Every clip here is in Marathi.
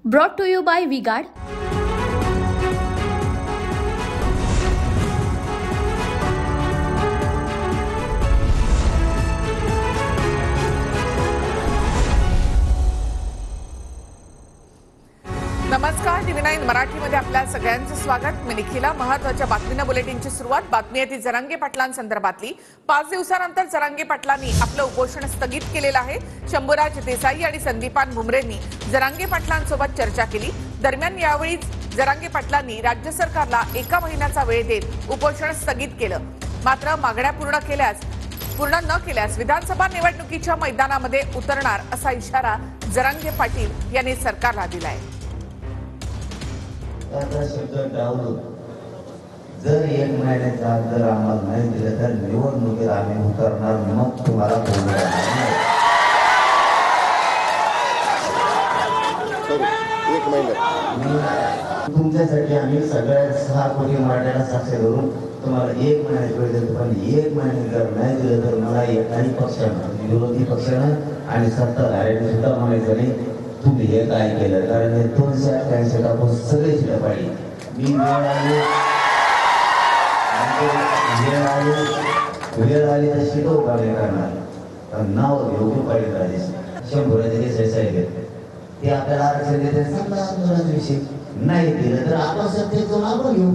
Brought to you by V-Guard. नमस्कार, TV9 मराठीमध्ये आपल्या सगळ्यांचं स्वागत. मी निखिला. महत्त्वाच्या बातमीनं बुलेटिनची सुरुवात. बातमी आहे ती जरांगे पाटलांसंदर्भातली. 5 दिवसानंतर जरांगे पाटलांनी आपलं उपोषण स्थगित केलेलं आहे. शंभूराज देसाई आणि संदीपान भुमरेंनी जरांगे पाटलांसोबत चर्चा केली. दरम्यान यावेळी जरांगे पाटलांनी राज्य सरकारला 1 महिन्याचा वेळ देत उपोषण स्थगित केलं. मात्र मागण्या पूर्ण न केल्यास विधानसभा निवडणुकीच्या मैदानामध्ये उतरणार असा इशारा जरांगे पाटील यांनी सरकारला दिलाय. शब्द डावलून जर 1 महिन्याचा जर आम्हाला नाही दिलं तर निवडणुकीत आम्ही उतरणार, मग तुम्हाला बोलणार नाही. 1 महिन्यात तुमच्यासाठी आम्ही सगळ्या 6 कोटी मराठ्याला साक्ष धरून तुम्हाला 1 महिन्याची वेळ देतो. पण 1 महिने जर नाही दिलं तर मला एकाही पक्षानं, विरोधी पक्षानं आणि सत्ताधाऱ्यांनी सुद्धा म्हणायचं नाही तुम्ही हे काय केलं. कारण हे 288 आपण सगळे शिटा पाहिजे. मी वेळ आली तर शिटो का नाही करणार. नाव घेऊ पाहिजे राजेश. शंभूराज देसाई साहेब ते आपल्याला आरक्षण देते. समजा आंदोलनाचा विषय नाही दिलं तर आपण सत्तेचं नाव घेऊ.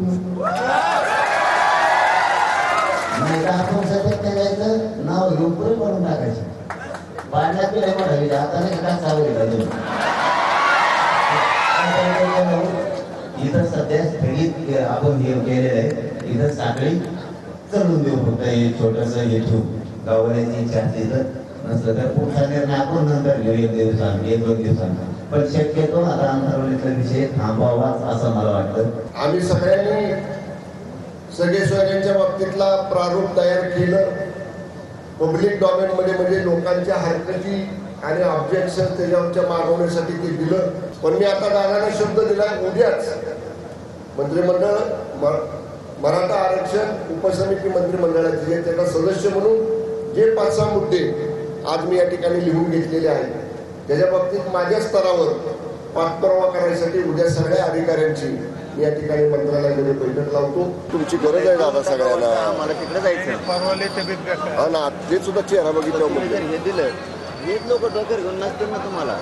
नाही तर आपण सत्तेत जायचं नाव घेऊन पुढे पडून टाकायचं. पाण्यात पिलाय पडावी हाताने काय चालू. इथं सध्या स्थगित आपण हे केलेलं आहे. इथं साखळी चढून देऊ. फक्त हे छोटस हे ठेवू. गाववाल्याची इच्छा असली तर, नसलं तर पुढचा निर्णय आपण नंतर घेऊ 1 दिवसांनी 1-2 दिवसांनी. पण शक्यतो आता अंतरावलीचा विषय थांबावाच असं मला वाटतं. आम्ही सगळ्यांनी सगळ्यांच्या बाबतीतला प्रारूप तयार केलं. पब्लिक डॉमेन मध्ये म्हणजे लोकांच्या हरकती आणि ऑब्जेक्शन त्याच्यावरच्या मागवण्यासाठी ते दिलं. पण मी आता दादांना शब्द दिलाय, उद्याच मंत्रिमंडळ मराठा आरक्षण उपसमिती मंत्रिमंडळाची आहे त्याचा सदस्य म्हणून जे 5-6 मुद्दे आज मी या ठिकाणी लिहून घेतलेले आहेत त्याच्या बाबतीत माझ्या स्तरावर पाठपुरावा करायसाठी उद्या सगळ्या अधिकाऱ्यांची मी या ठिकाणी मंत्रालयामध्ये बैठक लावतो. तुमची गरज आहे दादा सगळ्यांना. मला तिकडे जायचं. हा ना, ते सुद्धा चेहरा बघितल्यावर हे दिलं हेच लोक डोक्यावर घेऊन नसतील ना. तुम्हाला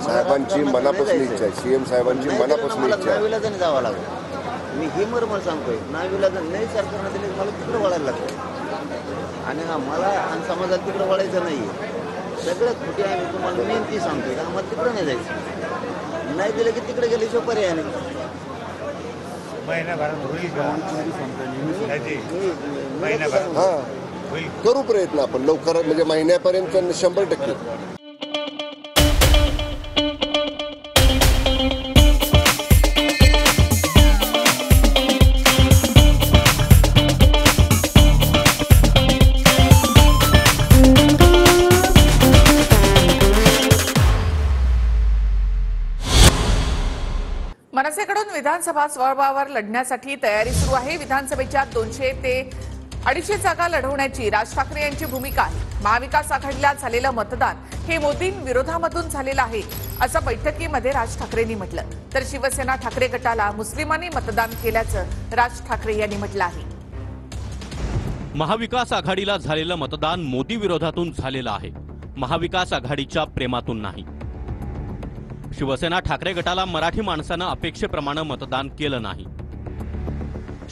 साहेबांची मनापासून इच्छा आहे. सीएम साहेबांची मनापासून इच्छा आहे. नाविलाजाने जावं लागलं. मी ही मर्मर सांगतोय. नाविलाजाने नाही सरकारनं दिले मला तिकडे वळायला लागतं. आणि मला आणि समाजाला तिकडे वळायचं नाहीये. सगळ्यात खोटी आहे. मी तुम्हाला मेन ती सांगतोय का आम्हाला तिकडे नाही जायचं. नाही दिलं की तिकडे गेल्याशिवाय पर्याय नाही. हा करू प्रयत्न आपण लवकर, म्हणजे महिन्यापर्यंत 100%. मनसेकडून विधानसभा स्वबळावर लढण्यासाठी तयारी सुरू आहे. विधानसभेच्या 200 ते 250 जागा लढवण्याची राज ठाकरे यांची भूमिका आहे. महाविकास आघाडीला झालेलं मतदान हे मोदींविरोधामधून झालेलं आहे असं बैठकीमध्ये राज ठाकरेंनी म्हटलं. तर शिवसेना ठाकरे गटाला मुस्लिमांनी मतदान केल्याचं राज ठाकरे यांनी म्हटलं आहे. महाविकास आघाडीला झालेलं मतदान मोदी विरोधातून झालेलं आहे, महाविकास आघाडीच्या प्रेमातून नाही. शिवसेना ठाकरे गटाला मराठी माणसानं अपेक्षेप्रमाणे मतदान केलं नाही.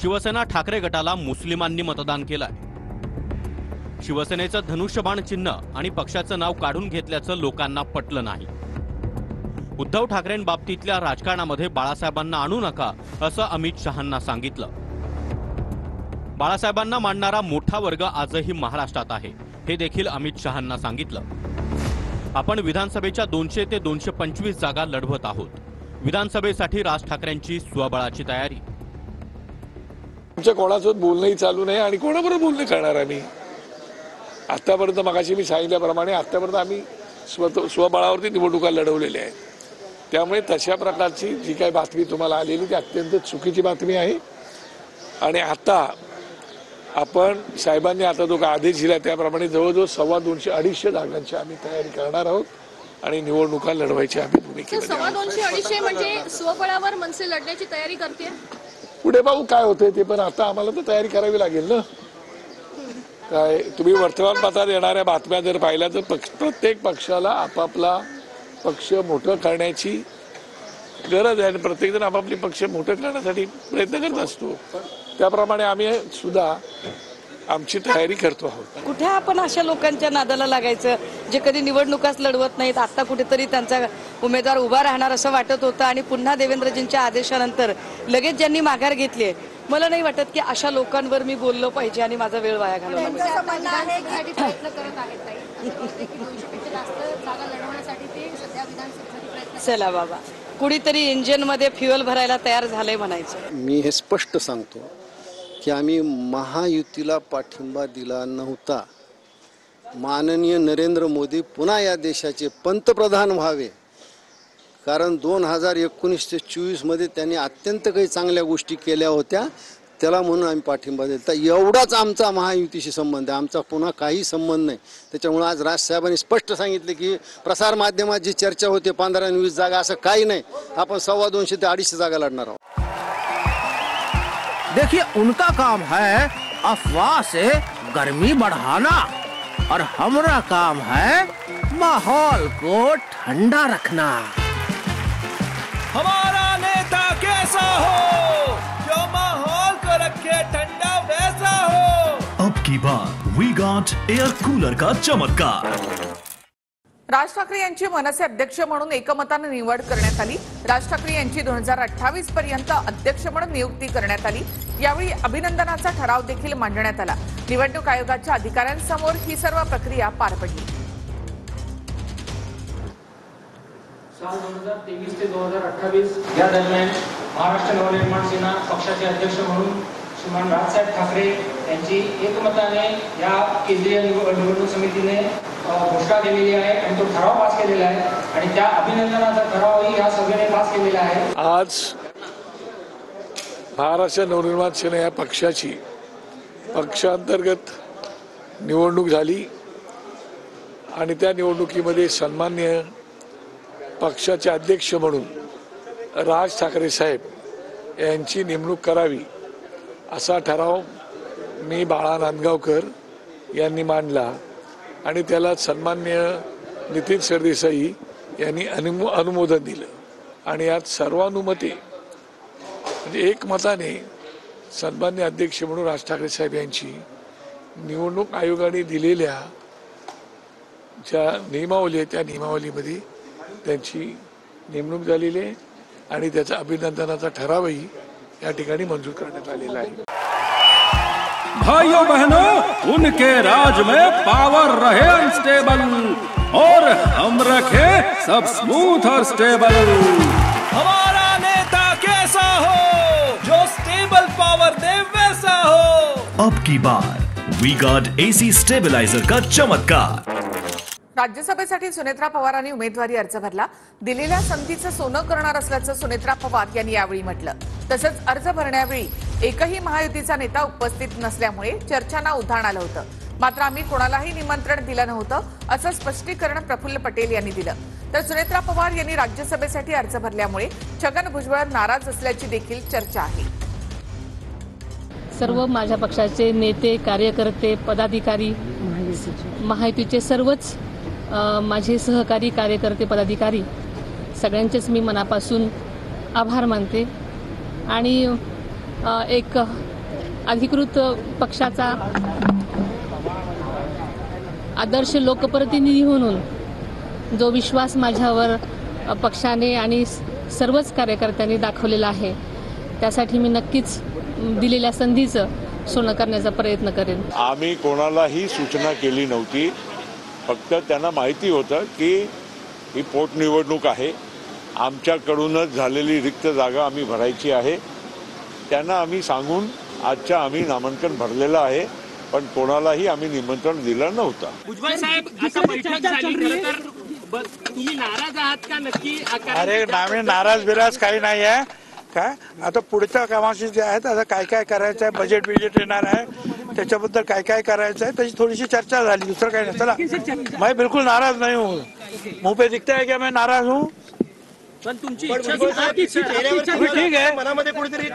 शिवसेना ठाकरे गटाला मुस्लिमांनी मतदान केलंय. शिवसेनेचं धनुष्यबाण चिन्ह आणि पक्षाचं नाव काढून घेतल्याचं लोकांना पटलं नाही. उद्धव ठाकरेंबाबतीतल्या राजकारणामध्ये बाळासाहेबांना आणू नका असं अमित शहांना सांगितलं. बाळासाहेबांना मानणारा मोठा वर्ग आजही महाराष्ट्रात आहे हे देखील अमित शहांना सांगितलं. आपण विधानसभेच्या 200 ते 225 जागा लढवत आहोत. विधानसभेसाठी राज ठाकरेंची स्वबळाची तयारी. आमच्या कोणासोबत बोलणंही चालू नाही आणि कोणाबरोबर बोलणं करणार आम्ही. आतापर्यंत मगाशी मी सांगितल्याप्रमाणे आतापर्यंत आम्ही स्वबळावरती निवडणुका लढवलेल्या आहेत. त्यामुळे तशा प्रकारची जी काही बातमी तुम्हाला आलेली ती अत्यंत चुकीची बातमी आहे. आणि आता आपण साहेबांनी आता जो आदेश दिला त्याप्रमाणे जवळजवळ 225-250 जागांची आम्ही तयारी करणार आहोत. आणि निवडणुका लढवायची आम्ही भूमिकेमध्ये आहोत. 250-250 म्हणजे स्वबळावर मनसे लढण्याची तयारी करते. पुढे पाहू काय होतंय ते, पण आता आम्हाला तर तयारी करावी लागेल ना. काय तुम्ही वर्तमानपत्रात येणाऱ्या बातम्या जर पाहिल्या तर प्रत्येक पक्षाला आपापला पक्ष मोठं करण्याची गरज आहे आणि प्रत्येकजण आपापले पक्ष मोठं करण्यासाठी प्रयत्न करत असतो. त्याप्रमाणे आम्ही सुद्धा आमची तयारी करतो आहोत. कुठे आपण अशा लोकांच्या नादाला लागायचं जे कधी निवडणुकाच लढवत नाहीत. आता कुठेतरी त्यांचा उमेदवार उभा राहणार असं वाटत होतं आणि पुन्हा देवेंद्रजींच्या आदेशानंतर लगेच ज्यांनी माघार घेतली आहे. मला नाही वाटत की अशा लोकांवर मी बोललो पाहिजे आणि माझा वेळ वाया घालवला पाहिजे. प्रयत्न करत आहेत ताई. 200पेक्षा जास्त जागा लढवण्यासाठी ते सध्या विधानसभेसाठी प्रयत्न. चला बाबा, कुणीतरी इंजिनमध्ये फ्युएल भरायला तयार झालंय म्हणायचं. मी हे स्पष्ट सांगतो की आम्ही महायुतीला पाठिंबा दिला नव्हता. माननीय नरेंद्र मोदी पुन्हा या देशाचे पंतप्रधान व्हावे, कारण 2019 ते 24 मध्ये त्यांनी अत्यंत काही चांगल्या गोष्टी केल्या होत्या, त्याला म्हणून आम्ही पाठिंबा दिला. तर एवढाच आमचा महायुतीशी संबंध आहे, आमचा पुन्हा काही संबंध नाही. त्याच्यामुळे आज राजसाहेबांनी स्पष्ट सांगितले की प्रसार माध्यमात जी चर्चा होते 15 आणि 20 जागा, असं काही नाही. आपण 250 ते 250 जागा लढणार आहोत. देखिए, उनका काम है अफवाह से गर्मी बढ़ाना और हमारा काम है माहौल को ठंडा रखना. हमारा नेता कैसा हो जो माहौल को रखे ठंडा वैसा हो. अब की बार वी गॉट एयर कूलर का चमत्कार. राज ठाकरे यांची मनसे अध्यक्ष म्हणून एकमताने निवड करण्यात आली. राज ठाकरे यांची 2028 पर्यंत अध्यक्ष म्हणून नियुक्ती करण्यात आली. यावेळी अभिनंदनाचा ठराव देखील मांडण्यात आला. निवडणूक आयोगाच्या अधिकाऱ्यांसमोर ही सर्व प्रक्रिया पार पडली. साल 2023 ते 2028 या दरम्यान महाराष्ट्र नवनिर्माण सेना पक्षाचे अध्यक्ष म्हणून श्रीमान राजसाहेब ठाकरे यांची एकमताने या केंद्रीय निवडणूक समितीने घोषणा केलेली आहे आणि तो ठराव पास केलेला आहे आणि त्या अभिनंदनाचा ठरावही या सभेने पास केलेला आहे. आज महाराष्ट्र नवनिर्माण सेना या पक्षाची पक्षांतर्गत निवडणूक झाली आणि त्या निवडणुकीमध्ये सन्माननीय पक्षाचे अध्यक्ष म्हणून राज ठाकरे साहेब यांची नेमणूक करावी असा ठराव मी बाळा नांदगावकर यांनी मांडला आणि त्याला सन्माननीय नितीन सरदेसाई यांनी अनुमोदन दिलं आणि यात सर्वानुमते म्हणजे एकमताने सन्माननीय अध्यक्ष म्हणून राज ठाकरे साहेब यांची निवडणूक आयोगाने दिलेल्या ज्या नियमावली आहे त्या नियमावलीमध्ये त्यांची नेमणूक झालेली आहे आणि त्याचा अभिनंदनाचा ठरावही या ठिकाणी मंजूर करण्यात आलेला आहे. भाइयों बहनों, उनके राज में पावर रहे अनस्टेबल और हम रखे सब स्मूथ और स्टेबल. हमारा नेता कैसा हो जो स्टेबल पावर दे वैसा हो. अब की बार वी गॉट एसी स्टेबलाइजर का चमत्कार. राज्यसभेसाठी सुनेत्रा पवारांनी उमेदवारी अर्ज भरला. दिलेल्या संधीचं सोनं करणार असल्याचं सुनेत्रा पवार यांनी यावेळी म्हटलं. तसंच अर्ज भरण्यावेळी एकही महायुतीचा नेता उपस्थित नसल्यामुळे चर्चांना उधाण आलं होतं. मात्र आम्ही कोणालाही निमंत्रण दिलं नव्हतं असं स्पष्टीकरण प्रफुल्ल पटेल यांनी दिलं. तर सुनेत्रा पवार यांनी राज्यसभेसाठी अर्ज भरल्यामुळे छगन भुजबळ नाराज असल्याची देखील चर्चा आहे. सर्व माझ्या पक्षाचे नेते, कार्यकर्ते, पदाधिकारी, महायुतीचे सर्वच माझे सहकारी, कार्यकर्ते, पदाधिकारी सगळ्यांचेच मी मनापासून आभार मानते आणि एक अधिकृत पक्षाचा आदर्श लोकप्रतिनिधी म्हणून जो विश्वास माझ्यावर पक्षाने आणि सर्वच कार्यकर्त्यांनी दाखवलेला आहे त्यासाठी मी नक्कीच दिलेल्या संधीचं सोनं करण्याचा प्रयत्न करेन. आम्ही कोणालाही सूचना केली नव्हती. फक्त त्यांना माहिती होतं की ही पोटनिवडणूक आहे, आमच्याकडूनच झालेली रिक्त जागा आम्ही भरायची आहे. त्यांना आम्ही सांगून आजच्या आम्ही नामांकन भरलेलं आहे, पण कोणालाही आम्ही निमंत्रण दिलं नव्हतं. भुजबळ साहेब, आता बैठक झाली, खरं तर तुम्ही नाराज आहात का नक्की? अरे आम्ही नाराज काही नाही आहे. काय आता पुढच्या कामाशी जे आहेत आता काय काय करायचं आहे, बजेट येणार आहे त्याच्याबद्दल काय काय करायचं आहे त्याची थोडीशी चर्चा झाली, दुसरं काही नाही. चला, मैं बिल्कुल नाराज नहीं हूँ. मुंह पे दिखता है क्या मैं नाराज हूँ? ठीक है, मनामध्ये कुठेतरी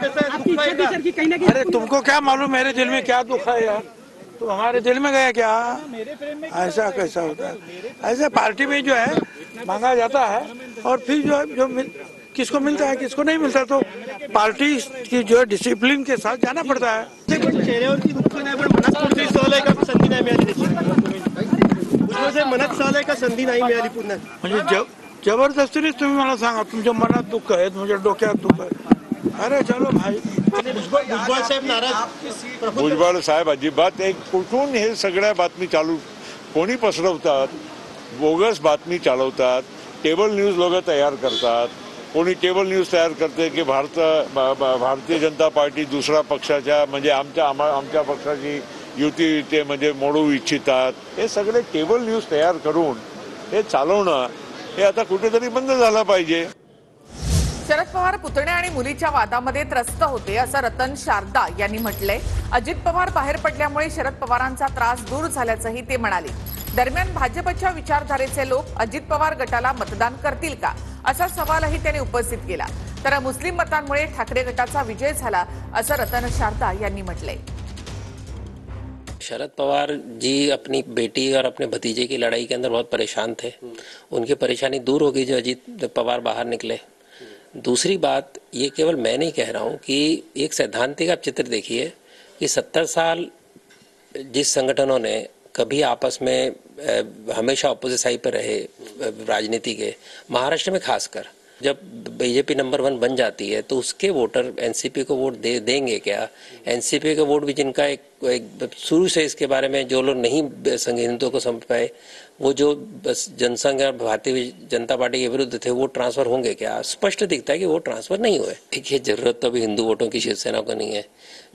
अरे तुमको क्या मालूम मेरे दिल में क्या दुख है यार? तो हमारे दिल में गया क्या? ऐसा कैसा होता है? ऐसे पार्टी में जो है मांगा जाता है और फिर जो किसको मिलता है किसको नहीं मिलता, तो पार्टी की जो है डिसिप्लिन के साथ जाना पड़ता है. चेहऱ्यावरती दुःख नाही पण मनात कुठेतरी सहल आहे का संधी नाही मिळाली त्याची? भुजबळ साहेब मनात सहल आहे का संधी नाही मिळाली पुन्हा? म्हणजे जबरदस्तीनेच तुम्ही मला सांगा तुमच्या मनात दुःख आहे, तुमच्या डोक्यात दुःख आहे. अरे चलो भाई. भुजबळ साहेब नाराज? भुजबळ साहेब अजिबात एक कुठून हे सगळ्या बातमी चालू कोणी पसरवतात, बोगस बातमी चालवतात, टेबल न्यूज लोक तयार करतात. कोणी टेबल न्यूज तयार करते की भारतीय जनता पार्टी दुसऱ्या पक्षाच्या म्हणजे आमच्या पक्षाची युती ते म्हणजे मोडू इच्छितात. हे सगळे टेबल न्यूज तयार करून हे चालवणं हे आता कुठेतरी बंद झालं पाहिजे. शरद पवार पुतण्या आणि मुलीच्या वादामध्ये त्रस्त होते असं रतन शारदा यांनी म्हटलंय. अजित पवार बाहेर पडल्यामुळे शरद पवारांचा त्रास दूर झाल्याचंही ते म्हणाले. दरम्यान भाजपच्या विचारधारेचे लोक अजित पवार गटाला मतदान करतील का असा सवालही त्यांनी उपस्थित केला. तर मुस्लिम मतांमुळे ठाकरे गटाचा विजय झाला असं रतन शारदा यांनी म्हटलंय. शरद पवार जी अपनी बेटी और अपने भतीजे की लड़ाई के अंदर बहुत परेशान थे. उनकी परेशानी दूर हो गई जो अजीत पवार बाहर निकले. दूसरी बात, ये केवल मैं नहीं कह रहा हूँ कि एक सैद्धांतिक आप चित्र देखिए कि 70 साल जिस संगठनों ने कभी आपस में हमेशा अपोजिट साइड पर रहे राजनीति के, महाराष्ट्र में खासकर जब बीजेपी नंबर 1 बन जाती है तो उसके वोटर एनसीपी को वोट देंगे क्या? एनसीपी का वोट भी जिनका एक शुरू से इसके बारे में जो लोग नहीं संघ हिंदुओं को समझ पाए, वो जो बस जनसंघ और भारतीय जनता पार्टी के विरुद्ध थे, वो ट्रांसफर होंगे क्या? स्पष्ट दिखता है कि वो ट्रांसफर नहीं हुए. देखिए, जरूरत तो अभी हिंदू वोटों की शिवसेना को नहीं है.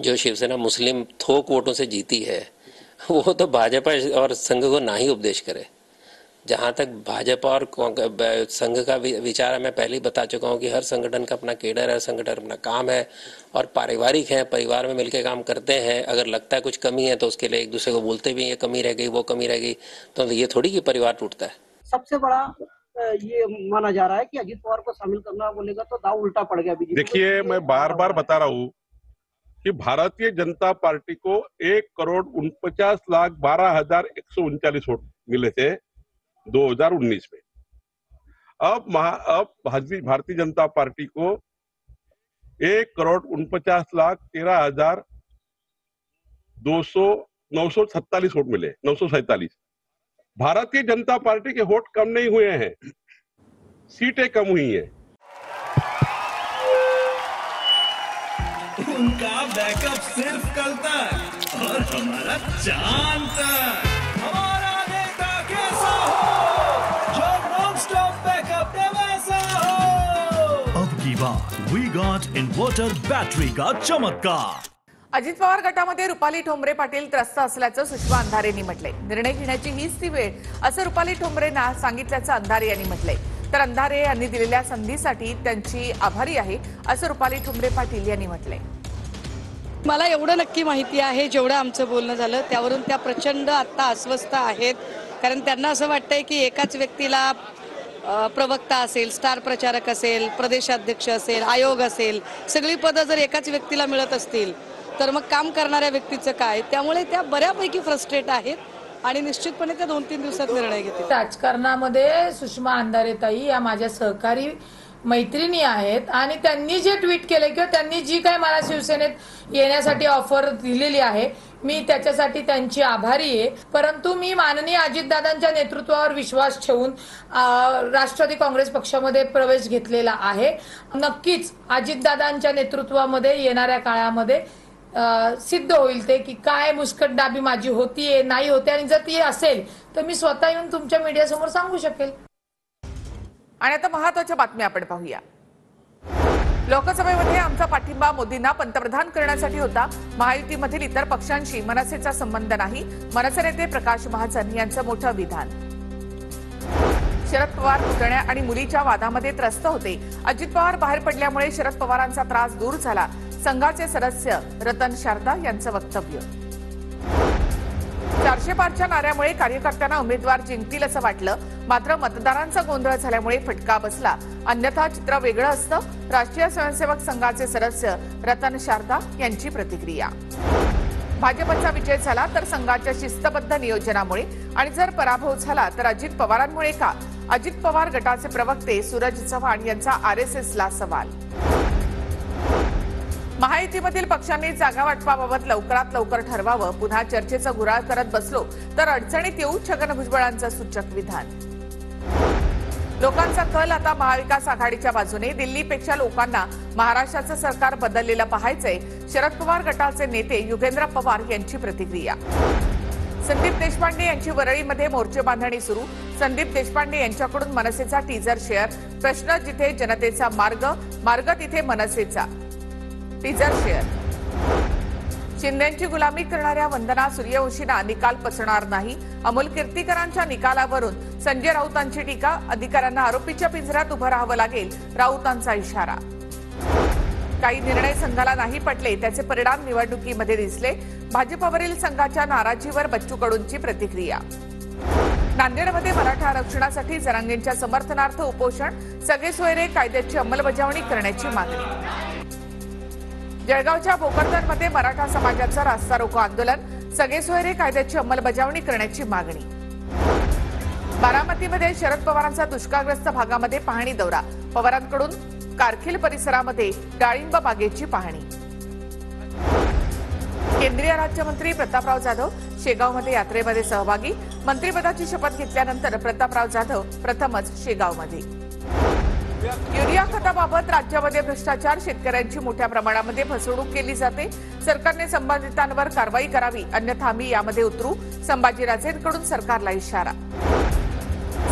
जो शिवसेना मुस्लिम थोक वोटों से जीती है वो तो भाजपा और संघ को ना ही उपदेश करे. जहां तक भाजपा और संघ का विचार है, मैं पहले ही बता चुका हूं कि हर संगठन का अपना केडर है, संगठन अपना काम है और पारिवारिक है, परिवार में मिलकर काम करते हैं. अगर लगता है कुछ कमी है तो उसके लिए एक दूसरे को बोलते भी ये कमी रह गई वो कमी रह गई, तो ये थोड़ी कि परिवार टूटता है. सबसे बड़ा ये माना जा रहा है कि अजित पवार को शामिल करना बोलेगा तो दाव उल्टा पड़ गया बीजेपी. देखिए, मैं बार बार बता रहा हूँ कि भारतीय जनता पार्टी को 1,49,12,139 वोट मिले थे 2019 में. अब भारतीय जनता पार्टी को 1,49,13,947 वोट मिले. 947. भारतीय जनता पार्टी के वोट कम नहीं हुए हैं, सीटें कम हुई हैं. उनका बैकअप सिर्फ कल तक और हमारा चांद तक. हमारा नेता कैसा हो जो नॉन स्टॉप बैकअप दे वैसा हो. अब की बात वी गॉट इन्वर्टर बैटरी का चमत्कार. अजित पवार गटामध्ये रुपाली ठोंबरे पाटील त्रस्त असल्याचं सुषमा अंधारे यांनी म्हटलंय. निर्णय घेण्याची हीच ती वेळ असं रुपाली ठोंबरेंना सांगितल्याचं अंधारे यांनी म्हटलंय. तर अंधारे यांनी दिलेल्या संधीसाठी त्यांची आभारी आहे असं रुपाली ठोंबरे पाटील यांनी म्हटलंय. मला एवढं नक्की माहिती आहे, जेवढं आमचं बोलणं झालं त्यावरून त्या प्रचंड आता अस्वस्थ आहेत. कारण त्यांना असं वाटतंय की एकाच व्यक्तीला प्रवक्ता असेल, स्टार प्रचारक असेल, प्रदेशाध्यक्ष असेल, आयोग असेल, सगळी पदं जर एकाच व्यक्तीला मिळत असतील तर मग काम करणाऱ्या व्यक्तीचं काय? त्यामुळे त्या बऱ्यापैकी फ्रस्ट्रेट आहेत आणि निश्चितपणे त्या 2-3 दिवसात निर्णय घेतील. राजकारणामध्ये सुषमा अंधारे ताई या माझ्या सहकारी मैत्रिणी आहेत आणि त्यांनी जे ट्विट केले किंवा त्यांनी जी काय मला शिवसेनेत येण्यासाठी ऑफर दिलेली आहे, मी त्याच्यासाठी त्यांची आभारी आहे. परंतु मी माननीय अजितदादांच्या नेतृत्वावर विश्वास ठेवून राष्ट्रवादी काँग्रेस पक्षामध्ये प्रवेश घेतलेला आहे. नक्कीच अजितदादांच्या नेतृत्वामध्ये येणाऱ्या काळामध्ये सिद्ध होईल ते की काय मुस्कटदाबी माझी होतीये नाही होते, आणि जर ती असेल तर मी स्वतः येऊन तुमच्या मीडियासमोर सांगू शकेल. आणि आता महत्त्वाच्या बातम्या आपण पाहूया. लोकसभेमध्ये आमचा पाठिंबा मोदींना पंतप्रधान करण्यासाठी होता. महायुतीमधील इतर पक्षांशी मनसेचा संबंध नाही. मनसे नेते प्रकाश महाजन यांचं मोठं विधान. शरद पवार पुतण्या आणि मुलीच्या वादामध्ये त्रस्त होते. अजित पवार बाहेर पडल्यामुळे शरद पवारांचा त्रास दूर झाला. संघाचे सदस्य रतन शारदा यांचं वक्तव्य. आरशेपारच्या नाऱ्यामुळे कार्यकर्त्यांना उमेदवार जिंकतील असं वाटलं, मात्र मतदारांचा गोंधळ झाल्यामुळे फटका बसला. अन्यथा चित्र वेगळं असतं. राष्ट्रीय स्वयंसेवक संघाचे सदस्य रतन शारदा यांची प्रतिक्रिया. भाजपचा विजय झाला तर संघाच्या शिस्तबद्ध नियोजनामुळे आणि जर पराभव झाला तर अजित पवारांमुळे का? अजित पवार गटाचे प्रवक्ते सूरज चव्हाण यांचा RSSला सवाल. महायुतीमधील पक्षांनी जागा वाटपाबाबत लवकरात लवकर ठरवावं. पुन्हा चर्चेचा गुराळ करत बसलो तर अडचणीत येऊ. छगन भुजबळांचं सूचक विधान. लोकांचा कल आता महाविकास आघाडीच्या बाजूने. दिल्लीपेक्षा लोकांना महाराष्ट्राचं सरकार बदललेलं पाहायचंय. शरद पवार गटाचे नेते युगेंद्र पवार यांची प्रतिक्रिया. संदीप देशपांडे यांची वरळीमध्ये मोर्चे बांधणी सुरू. संदीप देशपांडे यांच्याकडून मनसेचा टीजर शेअर. प्रश्न जिथे जनतेचा मार्ग तिथे मनसेचा टीजर शेअर. शिंदेची गुलामी करणाऱ्या वंदना सूर्यवंशींना निकाल पचणार नाही. अमोल कीर्तीकरांच्या निकालावरून संजय राऊतांची टीका. अधिकाऱ्यांना आरोपीच्या पिंजऱ्यात उभं राहावं लागेल, राऊतांचा इशारा. काही निर्णय संघाला नाही पटले, त्याचे परिणाम निवडणुकीमध्ये दिसले. भाजपवरील संघाच्या नाराजीवर बच्चू कडूंची प्रतिक्रिया. नांदेडमध्ये मराठा आरक्षणासाठी जरांगेंच्या समर्थनार्थ उपोषण. सगळे सोयरे कायद्याची अंमलबजावणी करण्याची मागणी. जळगावच्या भोकरदनमध्ये मराठा समाजाचं रास्ता रोको आंदोलन. सगळे सोयरे कायद्याची अंमलबजावणी करण्याची मागणी. बारामतीमध्ये शरद पवारांचा दुष्काळग्रस्त भागामध्ये पाहणी दौरा. पवारांकडून कारखिल परिसरामध्ये डाळिंब बागेची पाहणी. केंद्रीय राज्यमंत्री प्रतापराव जाधव शेगावमध्ये यात्रेमध्ये सहभागी. मंत्रिपदाची शपथ घेतल्यानंतर प्रतापराव जाधव प्रथमच शेगावमध्ये. युरिया खताबाबत राज्यामध्ये भ्रष्टाचार. शेतकऱ्यांची मोठ्या प्रमाणामध्ये फसवणूक केली जाते. सरकारने संबंधितांवर कारवाई करावी, अन्यथा आम्ही यामध्ये उतरू. संभाजीराजेंकडून सरकारला इशारा.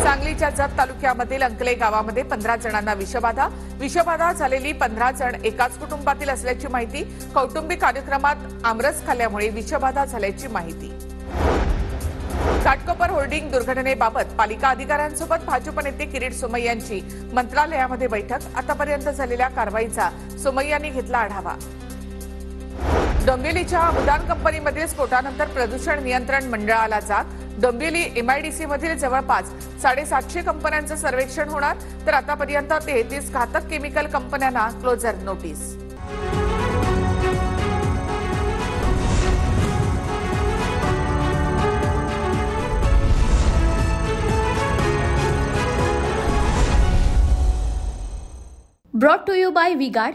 सांगलीच्या जत तालुक्यामधील अंकले गावामध्ये 15 जणांना विषबाधा झालेली 15 जण एकाच कुटुंबातील असल्याची माहिती. कौटुंबिक कार्यक्रमात आमरस खाल्ल्यामुळे विषबाधा झाल्याची माहिती. घाटकोपर होर्डिंग दुर्घटनेबाबत पालिका अधिकाऱ्यांसोबत भाजप नेते किरीट सोमय्यांची मंत्रालयामध्ये बैठक. आतापर्यंत झालेल्या कारवाईचा सोमय्यांनी घेतला आढावा. डोंबिवलीच्या उडान कंपनीमधील स्फोटानंतर प्रदूषण नियंत्रण मंडळाला जाग. डोंबिवली MIDC मधील जवळपास 750 कंपन्यांचं सर्वेक्षण होणार. तर आतापर्यंत 33 घातक केमिकल कंपन्यांना closure notice. Brought to you by V-Guard,